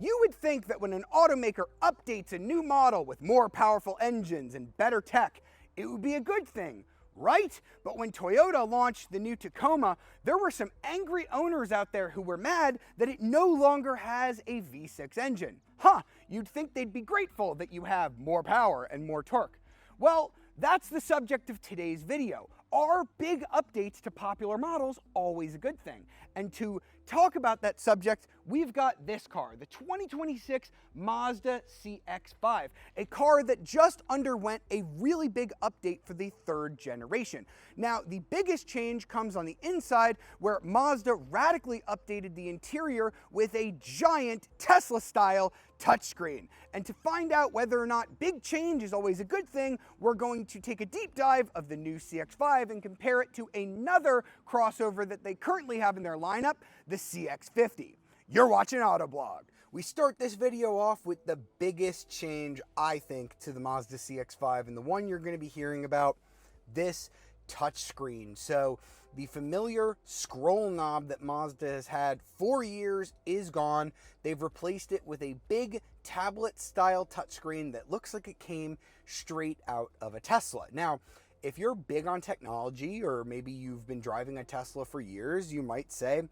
You would think that when an automaker updates a new model with more powerful engines and better tech, it would be a good thing, right? But when Toyota launched the new Tacoma, there were some angry owners out there who were mad that it no longer has a V6 engine. You'd think they'd be grateful that you have more power and more torque. Well, that's the subject of today's video. Are big updates to popular models always a good thing? And to talk about that subject, we've got this car, the 2026 Mazda CX-5, a car that just underwent a really big update for the third generation. Now, the biggest change comes on the inside, where Mazda radically updated the interior with a giant Tesla-style touchscreen. And to find out whether or not big change is always a good thing, we're going to take a deep dive of the new CX-5 and compare it to another crossover that they currently have in their lineup, the CX-50. You're watching Autoblog. We start this video off with the biggest change, I think, to the Mazda CX-5, and the one you're going to be hearing about, this touchscreen. So the familiar scroll knob that Mazda has had for years is gone. They've replaced it with a big tablet-style touchscreen that looks like it came straight out of a Tesla. Now, if you're big on technology, or maybe you've been driving a Tesla for years, you might say,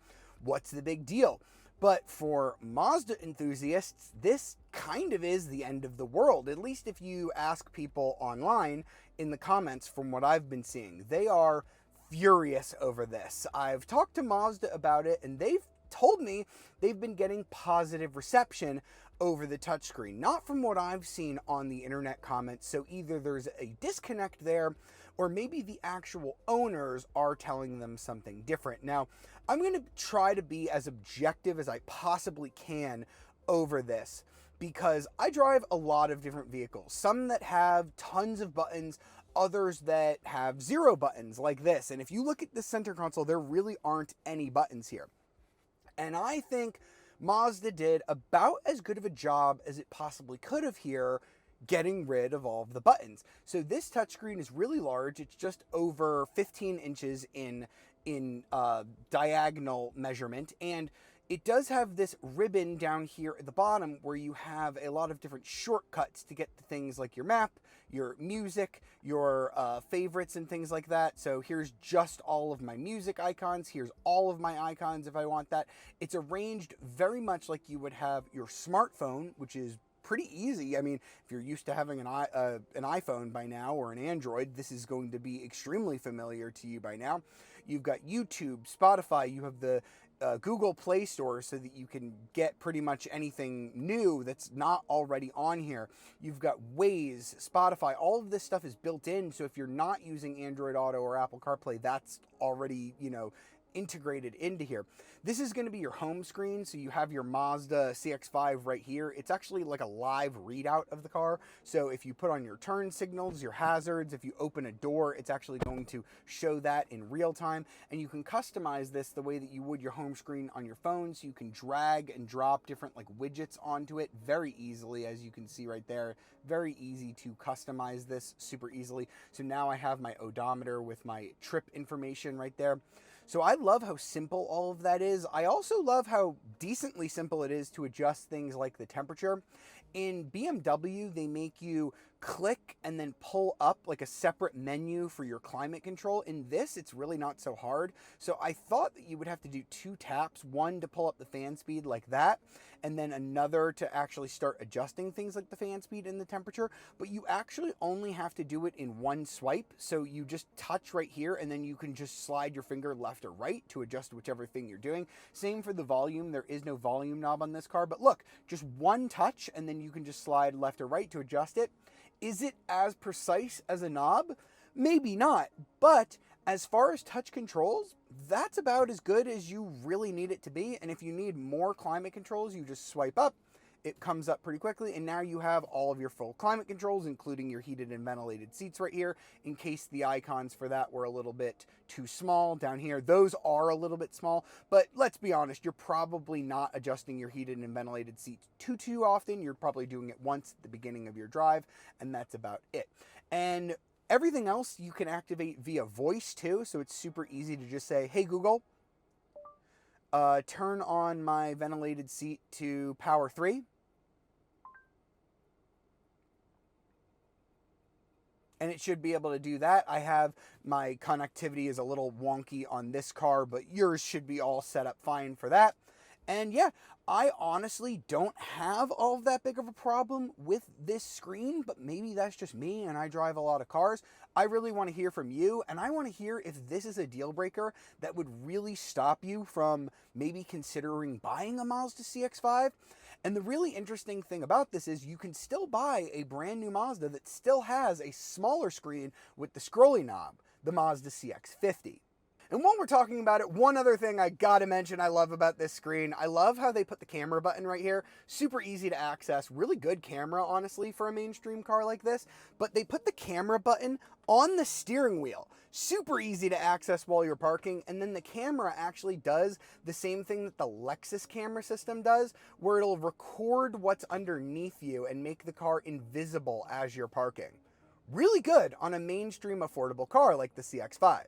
what's the big deal? But for Mazda enthusiasts, this kind of is the end of the world, at least if you ask people online in the comments from what I've been seeing. They are furious over this. I've talked to Mazda about it, and they've told me they've been getting positive reception over the touchscreen. Not from what I've seen on the internet comments, so either there's a disconnect there, or maybe the actual owners are telling them something different. Now, I'm going to try to be as objective as I possibly can over this, because I drive a lot of different vehicles, some that have tons of buttons, others that have 0 buttons like this. And if you look at the center console, there really aren't any buttons here. And I think Mazda did about as good of a job as it possibly could have here, getting rid of all of the buttons. So this touchscreen is really large. It's just over 15 inches in diagonal measurement, and it does have this ribbon down here at the bottom where you have a lot of different shortcuts to get to things like your map, your music, your favorites and things like that. So here's just all of my music icons. Here's all of my icons if I want that. It's arranged very much like you would have your smartphone, which is pretty easy. I mean, if you're used to having an iPhone by now, or an Android, this is going to be extremely familiar to you by now. You've got YouTube, Spotify, you have the Google Play Store so that you can get pretty much anything new that's not already on here. You've got Waze, Spotify, all of this stuff is built in, so if you're not using Android Auto or Apple CarPlay, that's already, integrated into here. This is going to be your home screen, so you have your Mazda CX-5 right here. It's actually like a live readout of the car, so if you put on your turn signals, your hazards, if you open a door, it's actually going to show that in real time. And you can customize this the way that you would your home screen on your phone, so you can drag and drop different widgets onto it very easily, as you can see right there. Very easy to customize this super easily. So now I have my odometer with my trip information right there. So I love how simple all of that is. I also love how decently simple it is to adjust things like the temperature. In BMW, they make you click and then pull up like a separate menu for your climate control. In this, it's really not so hard. So I thought that you would have to do 2 taps, one to pull up the fan speed like that, and then another to actually start adjusting things like the fan speed and the temperature. But you actually only have to do it in one swipe. So you just touch right here, and then you can just slide your finger left or right to adjust whichever thing you're doing. Same for the volume. There is no volume knob on this car, but look, just one touch, and then you can just slide left or right to adjust it. Is it as precise as a knob? Maybe not, but as far as touch controls, that's about as good as you really need it to be. And if you need more climate controls, you just swipe up, it comes up pretty quickly, and now you have all of your full climate controls, including your heated and ventilated seats right here, in case the icons for that were a little bit too small down here. Those are a little bit small, but let's be honest, you're probably not adjusting your heated and ventilated seats too often. You're probably doing it once at the beginning of your drive, and that's about it. And everything else you can activate via voice too, so it's super easy to just say, hey Google, turn on my ventilated seat to power 3. And it should be able to do that. I have my connectivity is a little wonky on this car, but yours should be all set up fine for that. And yeah, I honestly don't have all of that big of a problem with this screen, but maybe that's just me and I drive a lot of cars. I really want to hear from you, and I want to hear if this is a deal breaker that would really stop you from maybe considering buying a Mazda CX-5. And the really interesting thing about this is you can still buy a brand new Mazda that still has a smaller screen with the scrolling knob, the Mazda CX-50. And while we're talking about it, one other thing I gotta mention I love about this screen, I love how they put the camera button right here. Super easy to access, really good camera, honestly, for a mainstream car like this. But they put the camera button on the steering wheel. Super easy to access while you're parking, and then the camera actually does the same thing that the Lexus camera system does, where it'll record what's underneath you and make the car invisible as you're parking. Really good on a mainstream affordable car like the CX-5.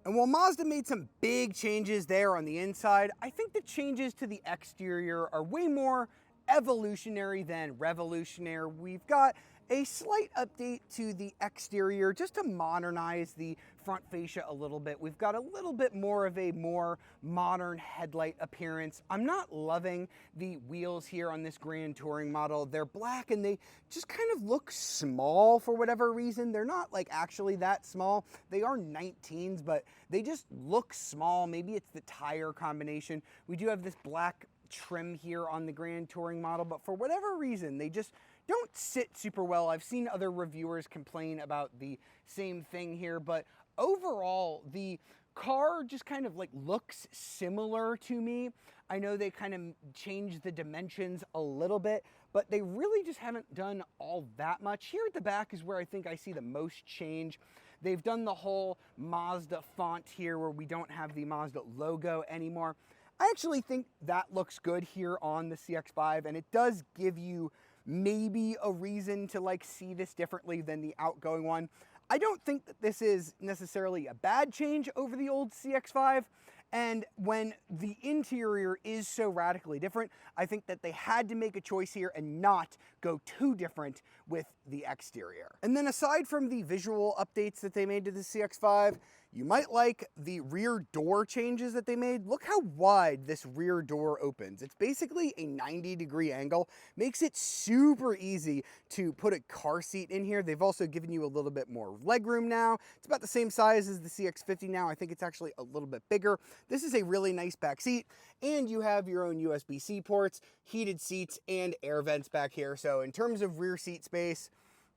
And while Mazda made some big changes there on the inside, I think the changes to the exterior are way more evolutionary than revolutionary. We've got a slight update to the exterior just to modernize the front fascia a little bit. We've got a little bit more of a more modern headlight appearance. I'm not loving the wheels here on this Grand Touring model. They're black and they just kind of look small for whatever reason. They're not like actually that small. They are 19s, but they just look small. Maybe it's the tire combination. We do have this black trim here on the Grand Touring model, but for whatever reason, they just don't sit super well. I've seen other reviewers complain about the same thing here, but overall, the car just kind of like looks similar to me. I know they kind of changed the dimensions a little bit, but they really just haven't done all that much. Here at the back is where I think I see the most change. They've done the whole Mazda font here where we don't have the Mazda logo anymore. I actually think that looks good here on the CX-5, and it does give you maybe a reason to like see this differently than the outgoing one. I don't think that this is necessarily a bad change over the old CX-5, and when the interior is so radically different, I think that they had to make a choice here and not go too different with the exterior. And then aside from the visual updates that they made to the CX-5, you might like the rear door changes that they made. Look how wide this rear door opens. It's basically a 90-degree angle. Makes it super easy to put a car seat in here. They've also given you a little bit more legroom now. It's about the same size as the CX-50 now. I think it's actually a little bit bigger. This is a really nice back seat, and you have your own USB-C ports, heated seats, and air vents back here. So in terms of rear seat space,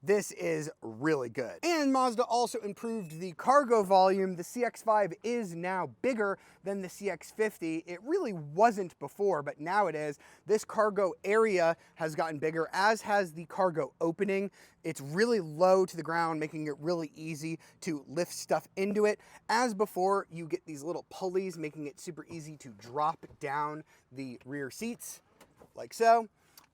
this is really good. And Mazda also improved the cargo volume. The CX-5 is now bigger than the CX-50. It really wasn't before, but now it is. This cargo area has gotten bigger, as has the cargo opening. It's really low to the ground, making it really easy to lift stuff into it. As before, you get these little pulleys, making it super easy to drop down the rear seats, like so.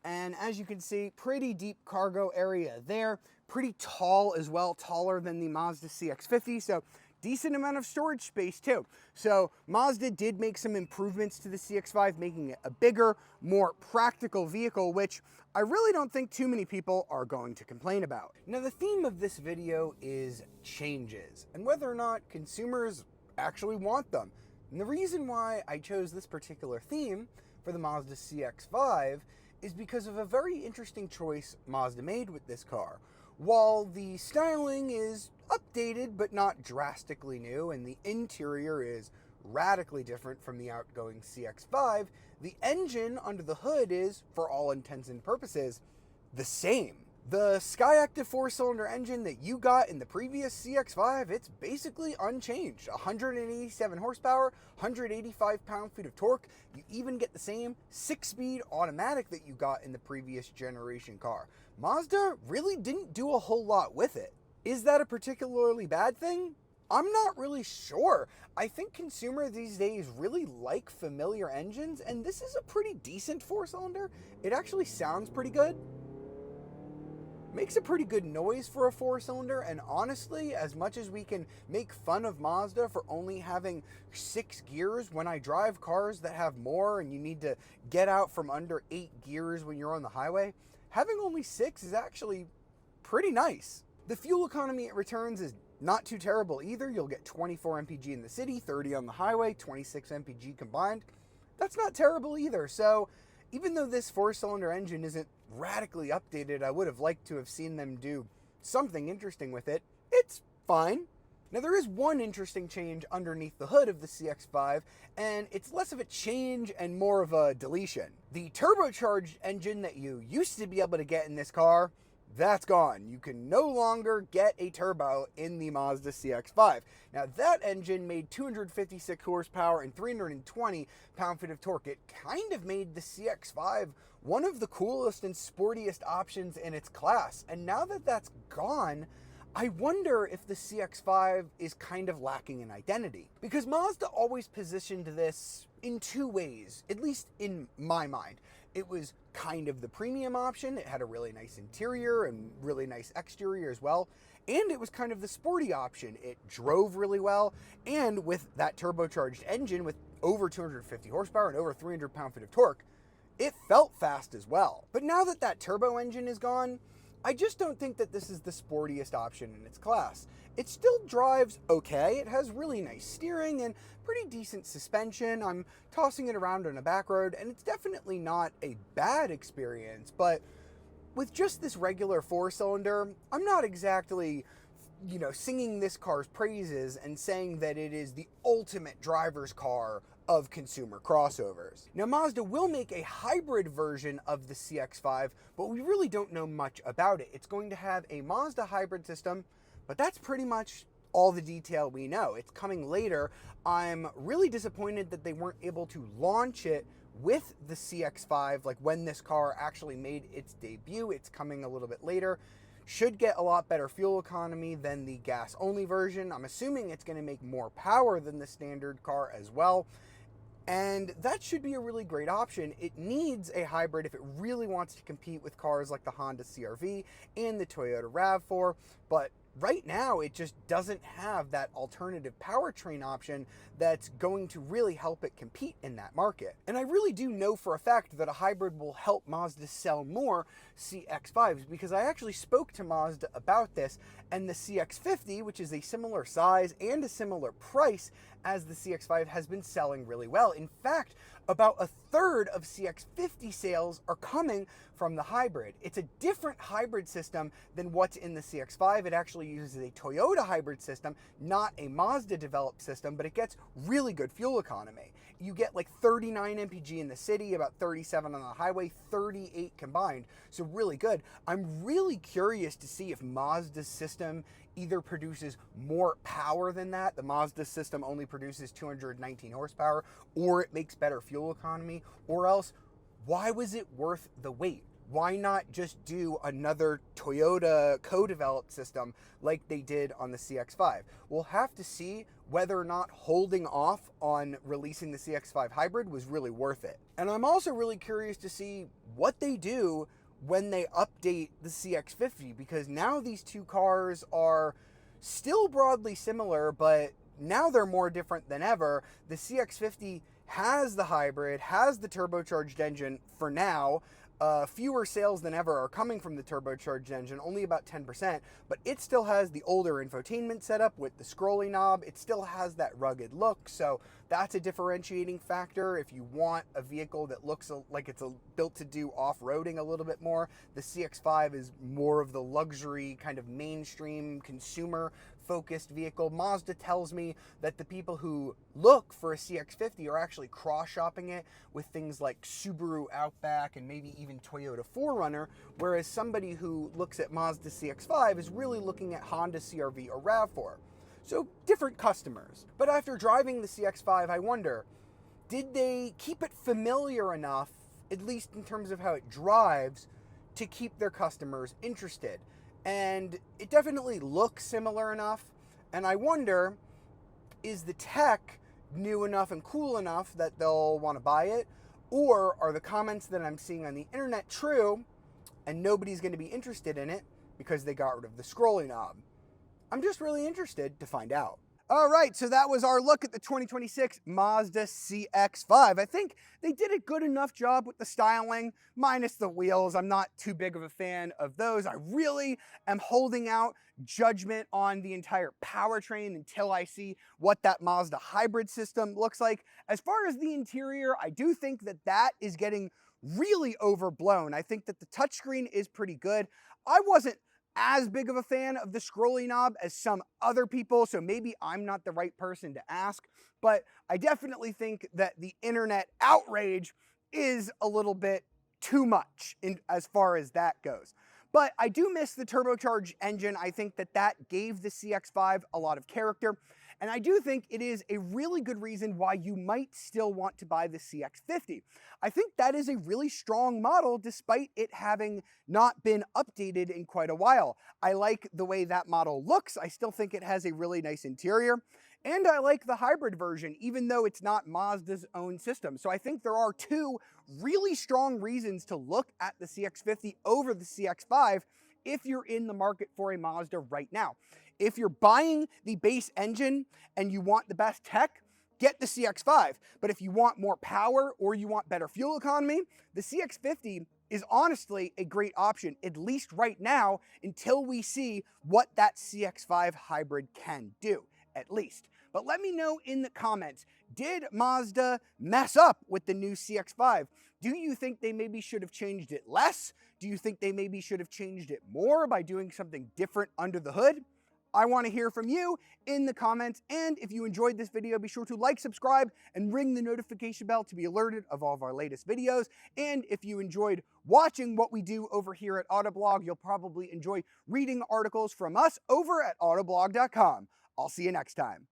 And as you can see, pretty deep cargo area there, pretty tall as well, taller than the Mazda CX-50, so decent amount of storage space too. So Mazda did make some improvements to the CX-5, making it a bigger, more practical vehicle, which I really don't think too many people are going to complain about. Now, the theme of this video is changes, and whether or not consumers actually want them. And the reason why I chose this particular theme for the Mazda CX-5 is because of a very interesting choice Mazda made with this car. While the styling is updated but not drastically new, and the interior is radically different from the outgoing CX-5, the engine under the hood is, for all intents and purposes, the same. The Skyactiv 4-cylinder engine that you got in the previous CX-5, it's basically unchanged. 187 horsepower, 185 pound-feet of torque. You even get the same 6-speed automatic that you got in the previous generation car. Mazda really didn't do a whole lot with it. Is that a particularly bad thing? I'm not really sure. I think consumers these days really like familiar engines, and this is a pretty decent 4-cylinder. It actually sounds pretty good. Makes a pretty good noise for a four-cylinder, and honestly, as much as we can make fun of Mazda for only having 6 gears, when I drive cars that have more and you need to get out from under 8 gears when you're on the highway, having only 6 is actually pretty nice. The fuel economy it returns is not too terrible either. You'll get 24 mpg in the city, 30 on the highway, 26 mpg combined. That's not terrible either. So even though this four-cylinder engine isn't radically updated, I would have liked to have seen them do something interesting with it. It's fine. Now, there is one interesting change underneath the hood of the CX-5, and it's less of a change and more of a deletion. The turbocharged engine that you used to be able to get in this car, that's gone. You can no longer get a turbo in the Mazda CX-5. Now, that engine made 256 horsepower and 320 pound-feet of torque. It kind of made the CX-5 one of the coolest and sportiest options in its class. And now that that's gone, I wonder if the CX-5 is kind of lacking in identity. Because Mazda always positioned this in two ways, at least in my mind. It was kind of the premium option. It had a really nice interior and really nice exterior as well. And it was kind of the sporty option. It drove really well. And with that turbocharged engine with over 250 horsepower and over 300 pound-feet of torque, it felt fast as well. But now that that turbo engine is gone, I just don't think that this is the sportiest option in its class. It still drives okay. It has really nice steering and pretty decent suspension. I'm tossing it around on a back road, and it's definitely not a bad experience. But with just this regular four-cylinder, I'm not exactly, singing this car's praises and saying that it is the ultimate driver's car of consumer crossovers. Now, Mazda will make a hybrid version of the CX-5, but we really don't know much about it. It's going to have a Mazda hybrid system, but that's pretty much all the detail we know. It's coming later. I'm really disappointed that they weren't able to launch it with the CX-5, like when this car actually made its debut. It's coming a little bit later. Should get a lot better fuel economy than the gas-only version. I'm assuming it's going to make more power than the standard car as well. And that should be a really great option. It needs a hybrid if it really wants to compete with cars like the Honda CR-V and the Toyota RAV4, but right now it just doesn't have that alternative powertrain option that's going to really help it compete in that market. And I really do know for a fact that a hybrid will help Mazda sell more CX-5s, because I actually spoke to Mazda about this, and the CX-50, which is a similar size and a similar price as the CX-5, has been selling really well. In fact, about a third of CX-50 sales are coming from the hybrid. It's a different hybrid system than what's in the CX-5. It actually uses a Toyota hybrid system, not a Mazda developed system, but it gets really good fuel economy. You get like 39 mpg in the city, about 37 on the highway, 38 combined. So really good. I'm really curious to see if Mazda's system either produces more power than that. The Mazda system only produces 219 horsepower, or it makes better fuel economy, or else why was it worth the wait? Why not just do another Toyota co-developed system like they did on the CX-5? We'll have to see whether or not holding off on releasing the CX-5 hybrid was really worth it. And I'm also really curious to see what they do when they update the CX-50, because now these two cars are still broadly similar, but now they're more different than ever. The CX-50 has the hybrid, has the turbocharged engine for now. Fewer sales than ever are coming from the turbocharged engine, only about 10%, but it still has the older infotainment setup with the scrolling knob. It still has that rugged look, so that's a differentiating factor. If you want a vehicle that looks like it's built to do off-roading a little bit more, the CX-5 is more of the luxury, kind of mainstream consumer focused vehicle. Mazda tells me that the people who look for a CX-50 are actually cross-shopping it with things like Subaru Outback and maybe even Toyota 4Runner, whereas somebody who looks at Mazda CX-5 is really looking at Honda CR-V or RAV4. So different customers. But after driving the CX-5, I wonder, did they keep it familiar enough, at least in terms of how it drives, to keep their customers interested? And it definitely looks similar enough, and I wonder, is the tech new enough and cool enough that they'll want to buy it? Or are the comments that I'm seeing on the internet true, and nobody's going to be interested in it, because they got rid of the scrolling knob? I'm just really interested to find out. All right, so that was our look at the 2026 Mazda CX-5. I think they did a good enough job with the styling, minus the wheels. I'm not too big of a fan of those. I really am holding out judgment on the entire powertrain until I see what that Mazda hybrid system looks like. As far as the interior, I do think that that is getting really overblown. I think that the touchscreen is pretty good. I wasn't as big of a fan of the scrolling knob as some other people, so maybe I'm not the right person to ask, but I definitely think that the internet outrage is a little bit too much as far as that goes. But I do miss the turbocharged engine. I think that that gave the CX-5 a lot of character. And I do think it is a really good reason why you might still want to buy the CX-50. I think that is a really strong model despite it having not been updated in quite a while. I like the way that model looks. I still think it has a really nice interior. And I like the hybrid version, even though it's not Mazda's own system. So I think there are two really strong reasons to look at the CX-50 over the CX-5 if you're in the market for a Mazda right now. If you're buying the base engine and you want the best tech, get the CX-5. But if you want more power or you want better fuel economy, the CX-50 is honestly a great option, at least right now, until we see what that CX-5 hybrid can do, at least. But let me know in the comments, did Mazda mess up with the new CX-5? Do you think they maybe should have changed it less? Do you think they maybe should have changed it more by doing something different under the hood? I want to hear from you in the comments, and if you enjoyed this video, be sure to like, subscribe, and ring the notification bell to be alerted of all of our latest videos. And if you enjoyed watching what we do over here at Autoblog, you'll probably enjoy reading articles from us over at autoblog.com. I'll see you next time.